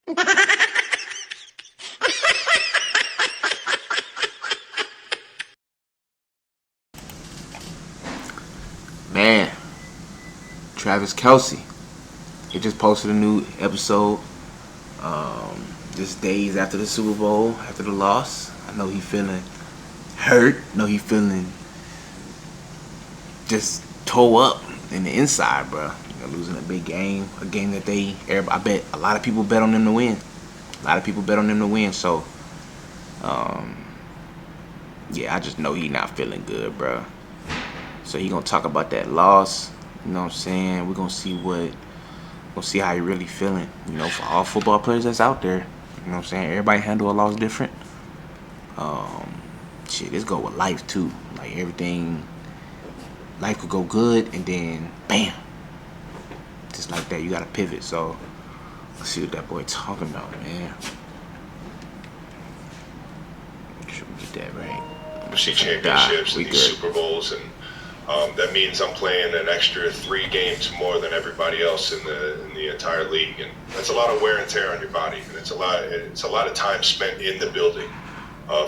Man, Travis Kelce. He just posted a new episode. Just days after the Super Bowl, after the loss. I know he feeling hurt. I know he feeling just tore up in the inside, bro. You know, losing a big game, a game that I bet a lot of people bet on them to win. So, yeah, I just know he not feeling good, bro. So he gonna talk about that loss. You know what I'm saying? We're gonna see how he really feeling. You know, for all football players that's out there. You know what I'm saying? Everybody handle a loss different. This go with life too. Like everything, life could go good and then bam, just like that. You gotta pivot. So let's see what that boy talking about, man. Make sure we get that right. See championships and these Super Bowls, and that means I'm playing an extra 3 games more than everybody else in the entire league, and that's a lot of wear and tear on your body, and it's a lot of time spent in the building,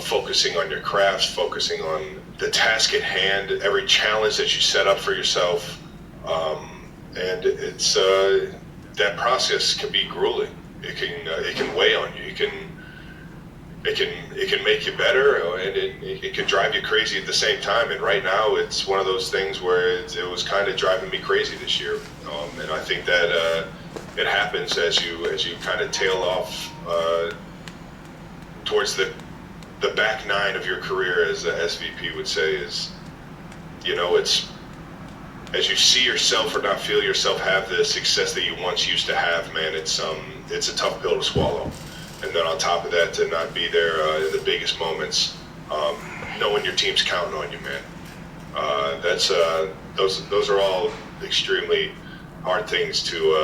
focusing on your crafts, focusing on the task at hand, every challenge that you set up for yourself, and it's that process can be grueling. It can weigh on you. It can make you better, and it can drive you crazy at the same time. And right now, it's one of those things where it was kind of driving me crazy this year. And I think that it happens as you kind of tail off towards the back nine of your career, as the SVP would say. Is, you know, it's as you see yourself or not feel yourself have the success that you once used to have. Man, it's a tough pill to swallow. And then on top of that, to not be there in the biggest moments, knowing your team's counting on you, man. Those are all extremely hard things to.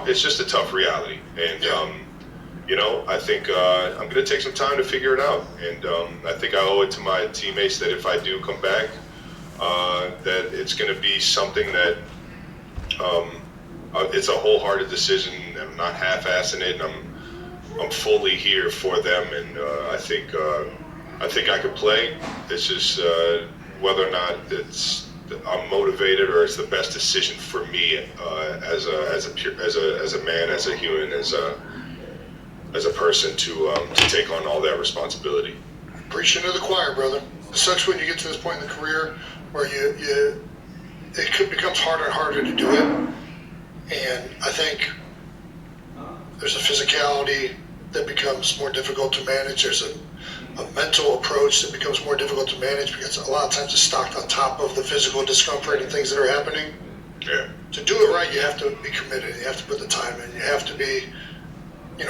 It's just a tough reality, and you know, I think I'm going to take some time to figure it out, and I think I owe it to my teammates that if I do come back, that it's going to be something that it's a wholehearted decision. I'm not half-assing it. I'm fully here for them, and I think I could play. It's just whether or not I'm motivated or it's the best decision for me as a man, as a human, as a person to take on all that responsibility. Preaching to the choir, brother. It sucks when you get to this point in the career where it becomes harder and harder to do it, and I think there's a physicality that becomes more difficult to manage. There's a mental approach that becomes more difficult to manage because a lot of times it's stocked on top of the physical discomfort and things that are happening. Yeah. To do it right, you have to be committed. You have to put the time in. You have to be,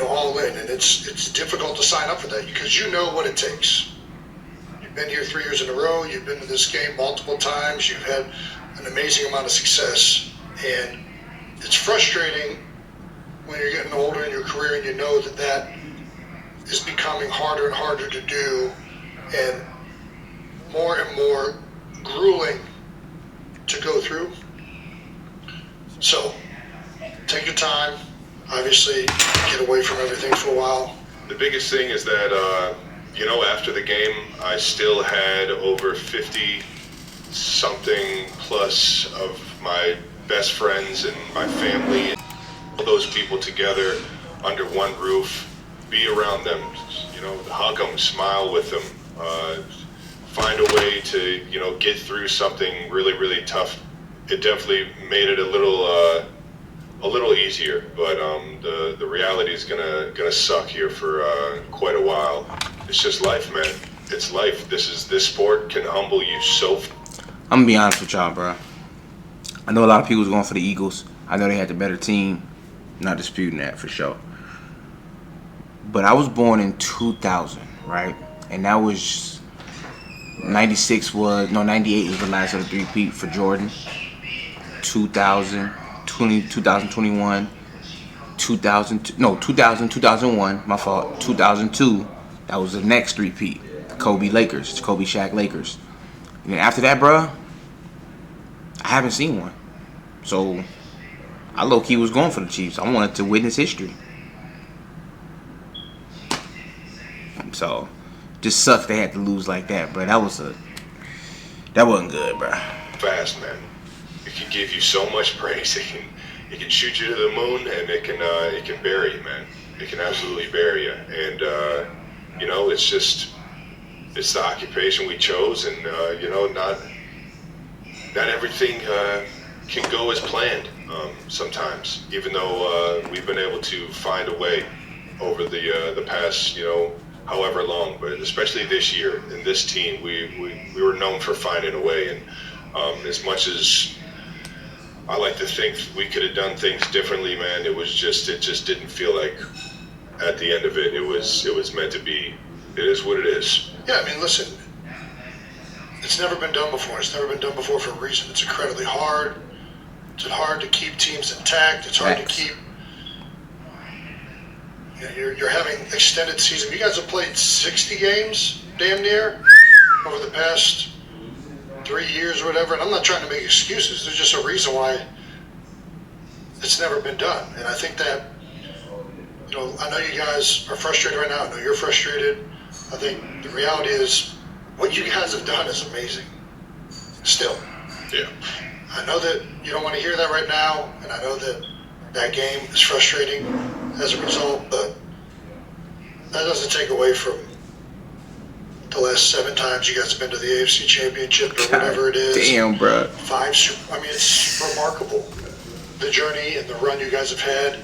all in. And it's difficult to sign up for that because you know what it takes. You've been here 3 years in a row. You've been to this game multiple times. You've had an amazing amount of success. And it's frustrating when you're getting older in your career and you know that is becoming harder and harder to do and more grueling to go through. So take your time, obviously get away from everything for a while. The biggest thing is that, after the game, I still had over 50 something plus of my best friends and my family, all those people together under one roof, be around them, hug them, smile with them, find a way to, get through something really, really tough. It definitely made it a little easier, but the reality is gonna suck here for quite a while. It's just life, man. It's life. This sport can humble you so. I'm gonna be honest with y'all, bro. I know a lot of people was going for the Eagles. I know they had the better team. Not disputing that for sure. But I was born in 2000, right? And that was 98 was the last of the three-peat for Jordan. 2000, 2021, 2001, my fault. 2002, that was the next three-peat. Kobe Shaq Lakers. And then after that, bro, I haven't seen one. So I low-key was going for the Chiefs. I wanted to witness history. So, just sucks they had to lose like that, bro. That wasn't good, bro. Fast, man. It can give you so much praise. It can shoot you to the moon, and it can bury you, man. It can absolutely bury you. And you know, it's the occupation we chose, and you know, not everything can go as planned sometimes. Even though we've been able to find a way over the past, you know, however long, but especially this year in this team, we were known for finding a way. And as much as I like to think we could have done things differently, man, it just didn't feel like at the end of it was meant to be. It is what it is. Yeah, I mean, listen, it's never been done before. It's never been done before for a reason. It's incredibly hard. It's hard to keep teams intact. It's hard to keep. You know, you're having extended season. You guys have played 60 games, damn near, over the past 3 years or whatever. And I'm not trying to make excuses. There's just a reason why it's never been done. And I think that, you know, I know you guys are frustrated right now. I know you're frustrated. I think the reality is what you guys have done is amazing. Still. Yeah. I know that you don't want to hear that right now, and I know that that game is frustrating as a result, but that doesn't take away from the last 7 times you guys have been to the AFC Championship or whatever it is. Damn, bro. 5 Super. I mean, it's remarkable, the journey and the run you guys have had,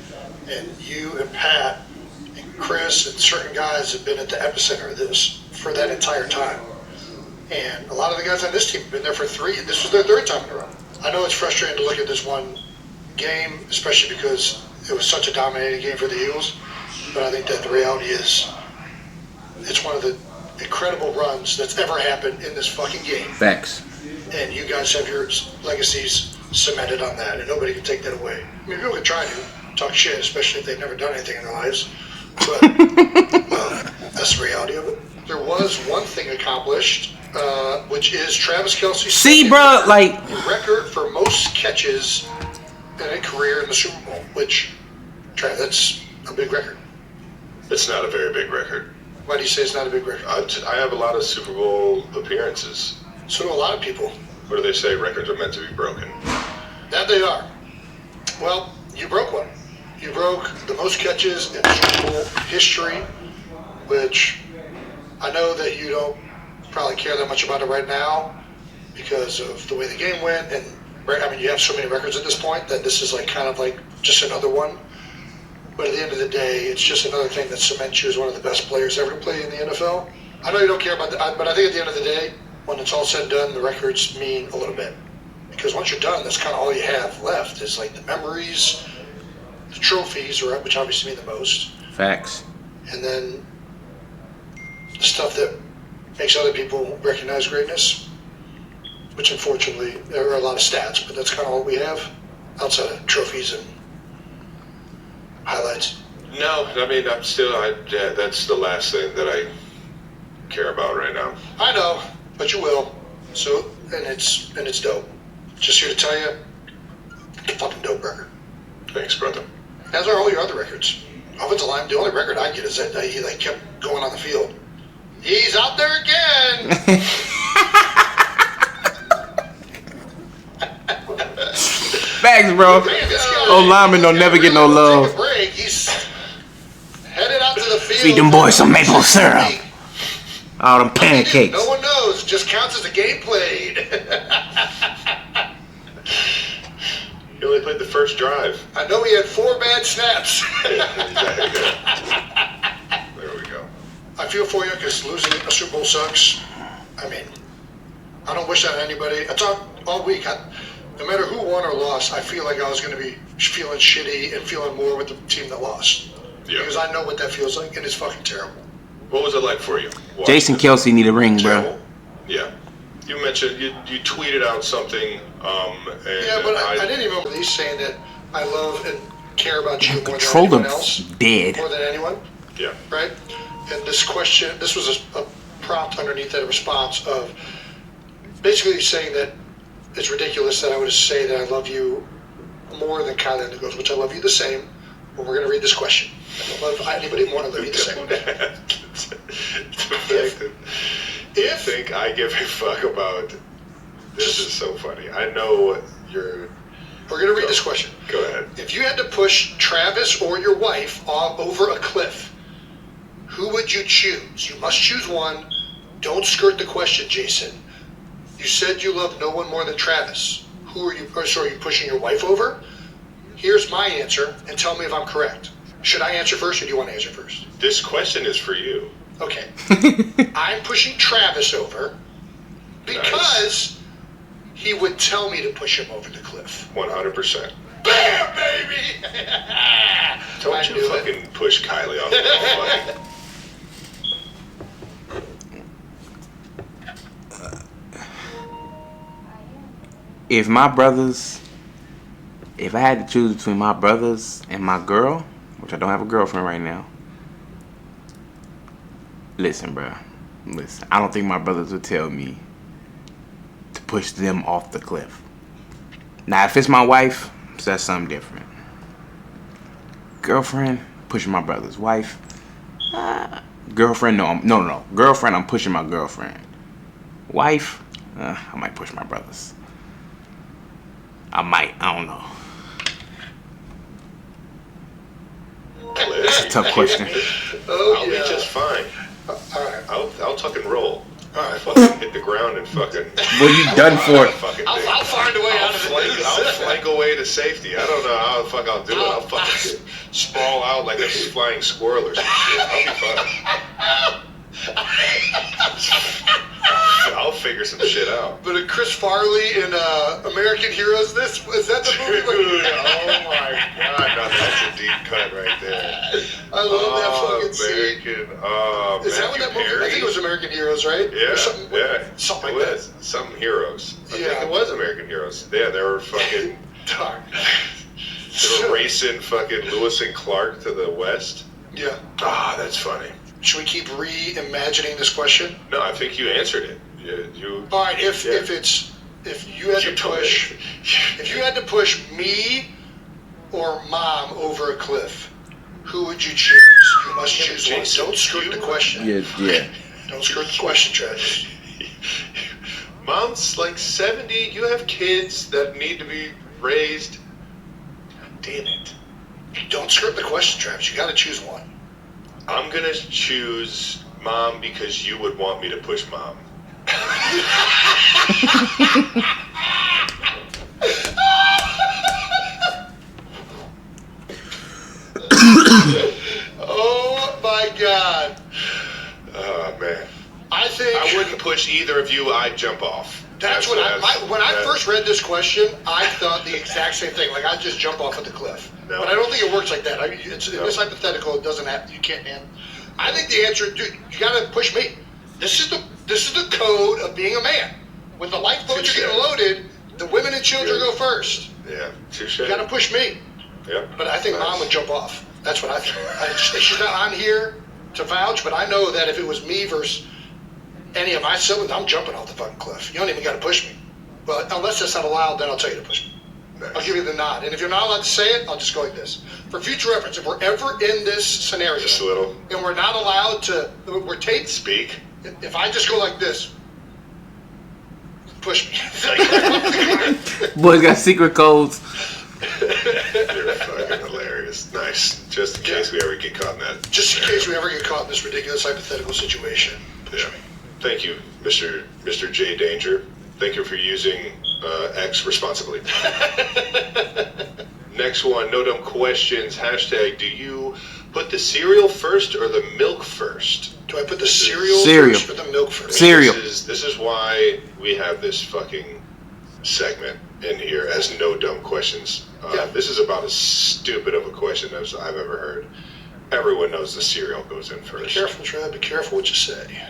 and you and Pat and Chris and certain guys have been at the epicenter of this for that entire time. And a lot of the guys on this team have been there for 3, and this was their 3rd time in a row. I know it's frustrating to look at this one game, especially because it was such a dominating game for the Eagles, but I think that the reality is it's one of the incredible runs that's ever happened in this fucking game. Facts. And you guys have your legacies cemented on that, and nobody can take that away. I mean, people can try to talk shit, especially if they've never done anything in their lives, but that's the reality of it. There was one thing accomplished, which is Travis Kelce. See, bro, like record for most catches in a career in the Super Bowl, which, that's a big record. It's not a very big record. Why do you say it's not a big record? I have a lot of Super Bowl appearances. So do a lot of people. What do they say? Records are meant to be broken. That they are. Well, you broke one. You broke the most catches in Super Bowl history, which I know that you don't probably care that much about it right now because of the way the game went, and I mean, you have so many records at this point that this is like kind of like just another one. But at the end of the day, it's just another thing that cements you as one of the best players ever to play in the NFL. I know you don't care about that, but I think at the end of the day, when it's all said and done, the records mean a little bit. Because once you're done, that's kind of all you have left is like the memories, the trophies, which obviously mean the most. facts. And then the stuff that makes other people recognize greatness, which unfortunately there are a lot of stats, but that's kind of all we have outside of trophies and highlights. No, I mean, that's the last thing that I care about right now. I know, but you will. So, and it's dope. Just here to tell you, it's a fucking dope record. Thanks, brother. As are all your other records. Offensive line, the only record I get is that he like kept going on the field. He's out there again. Facts, bro. Old linemen don't never get no love. Take a break. He's headed out to the field. Feed them boys some maple syrup. All them pancakes. No one knows. It just counts as a game played. He only played the first drive. I know he had 4 bad snaps. There we go. I feel for you because losing a Super Bowl sucks. I mean, I don't wish that on anybody. I talked all week. No matter who won or lost, I feel like I was going to be feeling shitty and feeling more with the team that lost. Yeah. Because I know what that feels like, and it's fucking terrible. What was it like for you? Jason Kelce need a ring, bro. Terrible. Yeah. You mentioned, you tweeted out something, and Yeah, but I didn't even release saying that I love and care about you more than Control anyone them else. dead. More than anyone. Yeah. Right? And this question, this was a prompt underneath that response of basically saying that it's ridiculous that I would say that I love you more than Kyler Nichols, which I love you the same. But we're going to read this question. I don't love anybody more than I love you the same. You think I give a fuck about... This is so funny. I know you're... We're going to read this question. Go ahead. If you had to push Travis or your wife over a cliff, who would you choose? You must choose one. Don't skirt the question, Jason. You said you love no one more than Travis. Are you pushing your wife over? Here's my answer, and tell me if I'm correct. Should I answer first, or do you want to answer first? This question is for you. Okay. I'm pushing Travis over because he would tell me to push him over the cliff. 100%. Bam, baby! Don't you fucking push Kylie off the cliff. If I had to choose between my brothers and my girl, which I don't have a girlfriend right now. Listen, bro. Listen, I don't think my brothers would tell me to push them off the cliff. Now, if it's my wife, so that's something different. Girlfriend, pushing my brother's wife. Girlfriend, no. Girlfriend, I'm pushing my girlfriend. Wife, I might push my brothers. I don't know. That's a tough question. I'll be just fine. All right. I'll tuck and roll. All right. Fucking hit the ground and fucking... Well, you done for it. I'll find a way out of it. I'll flank away to safety. I don't know how the fuck I'll do it. I'll fucking sprawl out like a flying squirrel or some shit. I'll be fine. I'll figure some shit out. But Chris Farley in American Heroes, is that the movie? Dude, oh my god, no, that's a deep cut right there. I love that fucking scene. Is that what that movie? I think it was American Heroes, right? Yeah, Something like that. Some Heroes. I think it was American Heroes. Yeah, they were fucking... Darn. They were racing fucking Lewis and Clark to the west. Yeah. Ah, that's funny. Should we keep reimagining this question? No, I think you answered it. You. All right. If you had to push me or Mom over a cliff, who would you choose? You must choose one. Don't skirt the question. Yeah. Don't skirt the question, Travis. Mom's like 70. You have kids that need to be raised. God damn it. Don't skirt the question, Travis. You got to choose one. I'm gonna choose Mom because you would want me to push Mom. Oh my God. Oh man. I think I wouldn't push either of you. I'd jump off. When I first read this question, I thought the exact same thing. Like I'd just jump off of the cliff. No. But I don't think it works like that. I mean, in this hypothetical, it doesn't have. You can't. I think the answer, dude, you gotta push me. This is the code of being a man. When the lifeboats are getting loaded, the women and children go first. Yeah, touche. You gotta push me. Yeah. But I think Mom would jump off. That's what I think. She's not on here to vouch, but I know that if it was me versus any of my siblings, I'm jumping off the fucking cliff. You don't even gotta push me. But unless that's not allowed, then I'll tell you to push me. Nice. I'll give you the nod. And if you're not allowed to say it, I'll just go like this. For future reference, if we're ever in this scenario, just a little, and we're not allowed to, we're taped. Speak. If I just go like this, push me. Boys got secret codes. You're fucking hilarious. Nice. Just in case we ever get caught in that. Just in case we ever get caught in this ridiculous hypothetical situation, push me. Thank you, Mr. J Danger. Thank you for using X responsibly. Next one, no dumb questions. Hashtag, do you put the cereal first or the milk first? Do I put the cereal first or the milk first? Cereal. This is why we have this fucking segment in here as no dumb questions. This is about as stupid of a question as I've ever heard. Everyone knows the cereal goes in first. Be careful, Trev. Be careful what you say.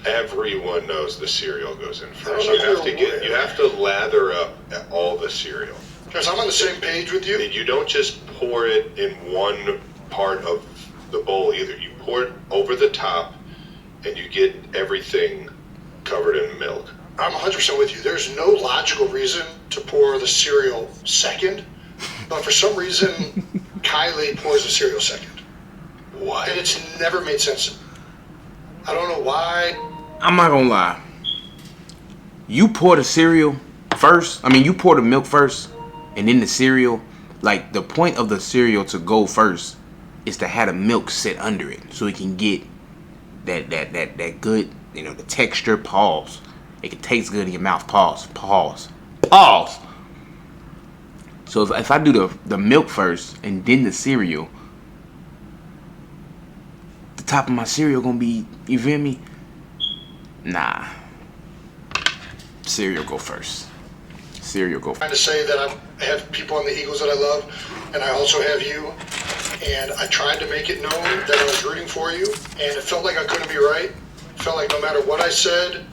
Everyone knows the cereal goes in first. You have to lather up at all the cereal. Guys, I'm on the same page with you. And you don't just pour it in one part of the bowl either. You pour it over the top, and you get everything covered in milk. I'm 100% with you. There's no logical reason to pour the cereal second, but for some reason, Kylie pours the cereal second. What? And it's never made sense. I don't know why. I'm not gonna lie. You pour the cereal first. I mean, you pour the milk first, and then the cereal. Like, the point of the cereal to go first is to have the milk sit under it, so it can get that good, the texture. Pause. It can taste good in your mouth. Pause. So if I do the milk first and then the cereal, the top of my cereal gonna be, you feel me? Nah. Cereal go first. Trying to say that I have people on the Eagles that I love, and I also have you. And I tried to make it known that I was rooting for you, and it felt like I couldn't be right. It felt like no matter what I said,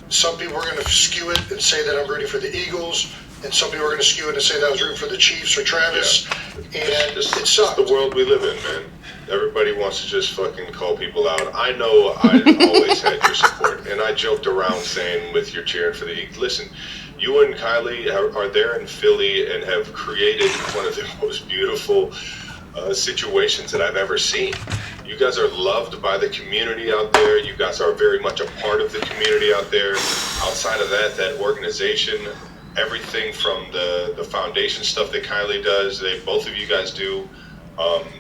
some people were going to skew it and say that I'm rooting for the Eagles, and some people were going to skew it and say that I was rooting for the Chiefs or Travis. Yeah. And it sucked. It's the world we live in, man. Everybody wants to just fucking call people out. I know I always had your support, and I joked around saying with your cheering for the Eagles, listen, you and Kylie are there in Philly and have created one of the most beautiful situations that I've ever seen. You guys are loved by the community out there. You guys are very much a part of the community out there. Outside of that organization, everything from the foundation stuff that Kylie does, both of you guys do,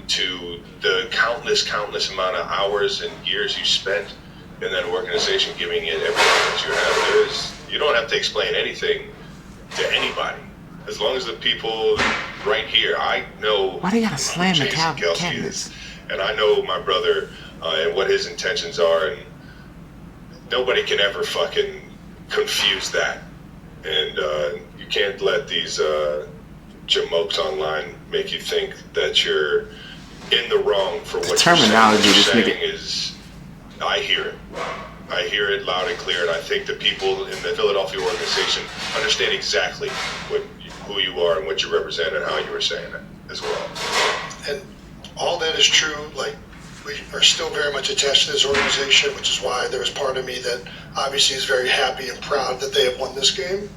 to the countless amount of hours and years you spent in that organization, giving it everything that you have. You don't have to explain anything to anybody. As long as the people right here, I know why they gotta slam the Kelce is, and I know my brother and what his intentions are, and nobody can ever fucking confuse that. And you can't let these jamokes online make you think that you're in the wrong for what you're terminology saying. This nigga Is I hear it loud and clear, and I think the people in the Philadelphia organization understand exactly who you are and what you represent and how you were saying it as well. And all that is true. Like, we are still very much attached to this organization, which is why there is part of me that obviously is very happy and proud that they have won this game.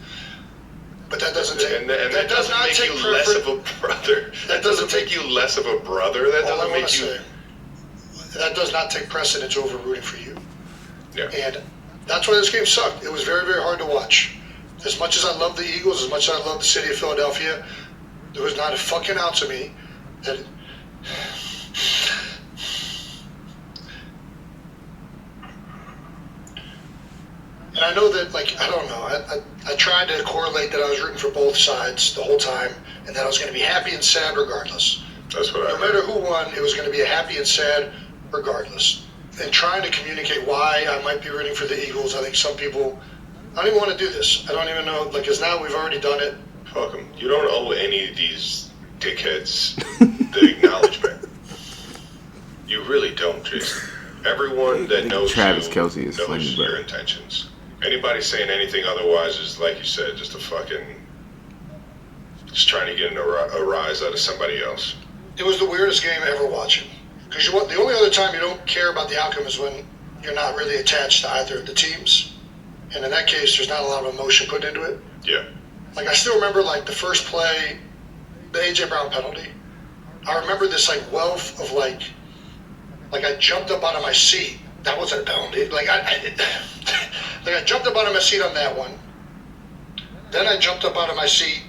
But that doesn't take that doesn't make you less of a brother. That doesn't make you less of a brother. That doesn't make you. That does not take precedence over rooting for you. Yeah. And that's why this game sucked. It was very, very hard to watch. As much as I love the Eagles, as much as I love the city of Philadelphia, there was not a fucking ounce of me that. And I know that, like, I don't know. I tried to correlate that I was rooting for both sides the whole time, and that I was going to be happy and sad regardless. That's what I. No matter who won, it was going to be a happy and sad regardless. And trying to communicate why I might be rooting for the Eagles, I think some people. I don't even want to do this. I don't even know, like, because now we've already done it. Fuck them. You don't owe any of these dickheads the acknowledgement. You really don't, Jason. Everyone that knows Travis you Kelce is knows your intentions. Anybody saying anything otherwise is, like you said, just trying to get a rise out of somebody else. It was the weirdest game ever watching. Because the only other time you don't care about the outcome is when you're not really attached to either of the teams. And in that case, there's not a lot of emotion put into it. Yeah. Like, I still remember, like, the first play, the A.J. Brown penalty. I remember this, like, wealth of, like I jumped up out of my seat. That wasn't a penalty. Like, I jumped up out of my seat on that one. Then I jumped up out of my seat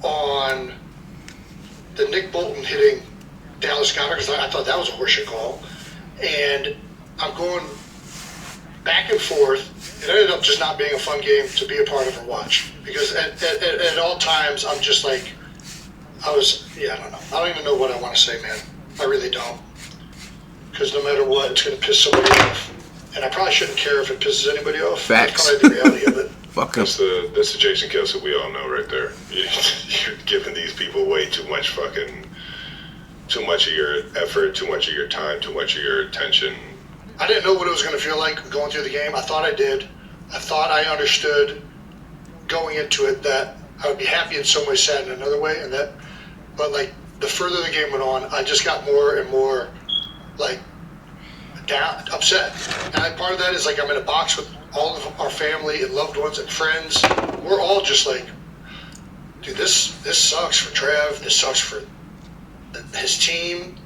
on the Nick Bolton hitting Dallas Goedert, because I thought that was a horseshit call. And I'm going back and forth. It ended up just not being a fun game to be a part of or watch. Because at all times, I'm just like, I don't know. I don't even know what I want to say, man. I really don't. Because no matter what, it's going to piss somebody off. And I probably shouldn't care if it pisses anybody off. Facts. That's probably the reality of it. Fuck That's the Jason Kelce we all know right there. You're giving these people way too much of your effort, too much of your time, too much of your attention. I didn't know what it was going to feel like going through the game. I thought I did. I thought I understood going into it that I would be happy in some way, sad in another way, but like the further the game went on, I just got more and more like down, upset. And part of that is like I'm in a box with all of our family and loved ones and friends. We're all just like, dude, this sucks for Trev. This sucks for his team.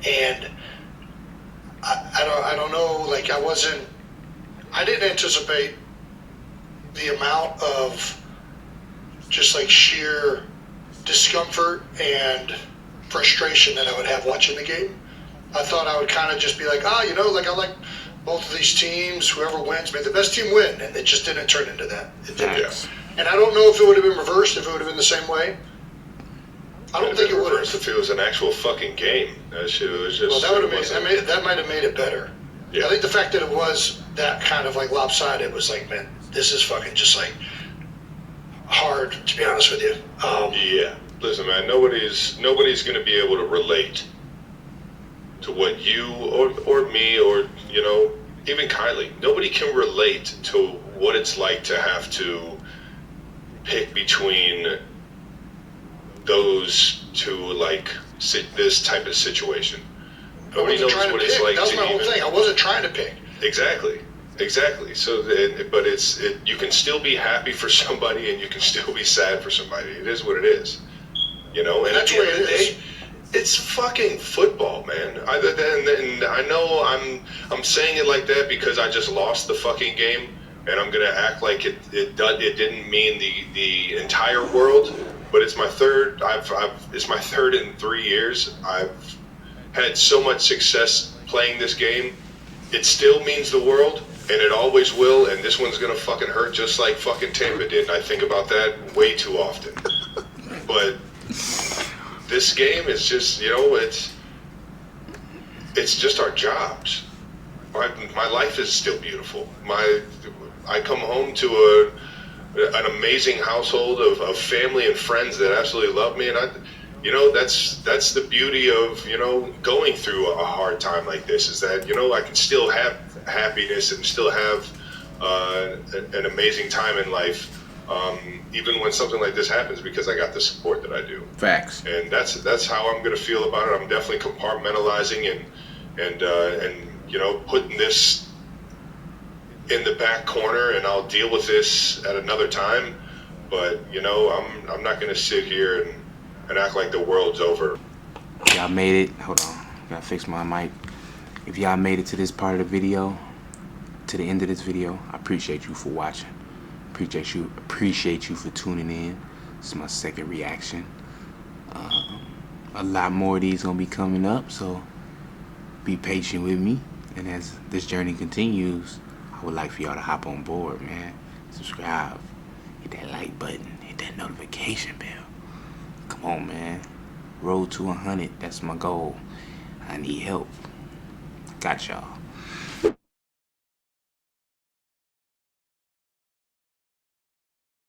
And I I don't know. Like I didn't anticipate the amount of just like sheer discomfort and frustration that I would have watching the game. I thought I would kind of just be like, like I like both of these teams. Whoever wins, may the best team win, and it just didn't turn into that. It didn't. Yeah. And I don't know if it would have been reversed, if it would have been the same way. I don't think it would have. If it was an actual fucking game, that shit was just. Well, that would have that might have made it better. Yeah. I think the fact that it was that kind of like lopsided was like, man, this is fucking just like hard, to be honest with you. Yeah. Listen, man, nobody's going to be able to relate to what you or me or, even Kylie. Nobody can relate to what it's like to have to pick between those two, like, this type of situation. Nobody knows what it's like. That was my whole thing. I wasn't trying to pick. Exactly. So, but you can still be happy for somebody and you can still be sad for somebody. It is what it is. And at the end of the day, it's fucking football, man. And I know I'm saying it like that because I just lost the fucking game, and I'm gonna act like it didn't mean the entire world. But it's my third. It's my third in 3 years. I've had so much success playing this game. It still means the world, and it always will. And this one's gonna fucking hurt just like fucking Tampa did. And I think about that way too often. But this game is just, it's just our jobs. My life is still beautiful. I come home to an amazing household of family and friends that absolutely love me, and that's the beauty of going through a hard time like this, is that I can still have happiness and still have an amazing time in life. Even when something like this happens, because I got the support that I do. Facts. And that's how I'm gonna feel about it. I'm definitely compartmentalizing and putting this in the back corner, and I'll deal with this at another time. But I'm not gonna sit here and act like the world's over. Y'all made it. Hold on, gotta fix my mic. If y'all made it to this part of the video, to the end of this video, I appreciate you for watching. Appreciate you for tuning in. This is my second reaction. A lot more of these gonna be coming up, so be patient with me. And as this journey continues, I would like for y'all to hop on board, man. Subscribe, hit that like button, hit that notification bell. Come on, man. Road to 100, that's my goal. I need help. Got y'all.